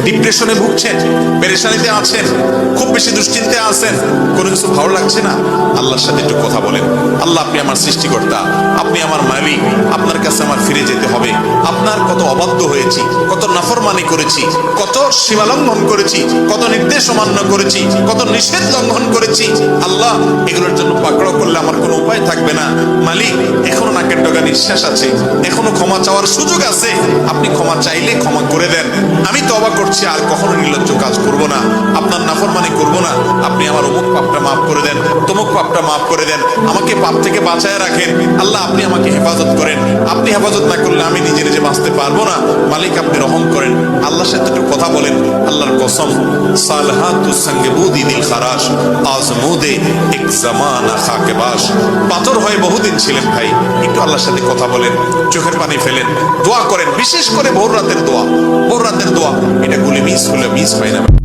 ডিপ্রেশনে ভুগছেন, পেরেশানিতে আছেন, খুব বেশি দুশ্চিন্তায় আছেন, কোনো কিছু ভালো লাগছে না, আল্লাহর সাথে একটু কথা বলেন। আল্লাহ, আপনি আমার সৃষ্টিকর্তা, আপনি আমার মালিক, আপনার কাছে আমার ফিরে যেতে হবে। আপনার কত অবাধ্য হয়েছি, কত নাফরমানি করেছি, কত সীমালঙ্ঘন করেছি, কত নির্দেশ অমান্য করেছি, কত নিষেধ লঙ্ঘন করেছি। আল্লাহ, এগুলোর জন্য পাকড়াও করলে আমার কোনো উপায় থাকবে না। মালিক, এখনো নাকের ডগা নিঃশ্বাস আছে, এখনো ক্ষমা চাওয়ার সুযোগ আছে। আপনি ক্ষমা চাইলে ক্ষমা করে দেন। আমি তওবা করছি, আর কখনো নির্লজ্জ কাজ করব না, আপনার নাফরমানি করব না। আপনি আমার অমুক পাপটা মাফ করে দেন, তমুক পাপটা মাফ করে দেন, আমাকে পাপ থেকে বাঁচায় রাখেন। আল্লাহ, আপনি আমাকে হেফাজত করেন। আপনি হেফাজত না করলে আমি নিজে নিজে বাঁচতে পারবো না। মালিক, আপনি রহম করেন। আল্লাহর সাথে একটু কথা বলেন। আল্লাহর কসম, সালহাতুস সঙ্গে বুদি দিল খারাস, আজমুদে এক জামানা খাকে বাস। পাথর হয়ে বহুদিন ছিলেন ভাই, একটু আল্লাহর সাথে কথা বলেন, চোখের পানি ফেলেন, দোয়া করেন। বিশেষ করে ভোর রাতের দোয়া, ভোর রাতের দোয়া, এটা গুলি মিস হলে মিস হয় না।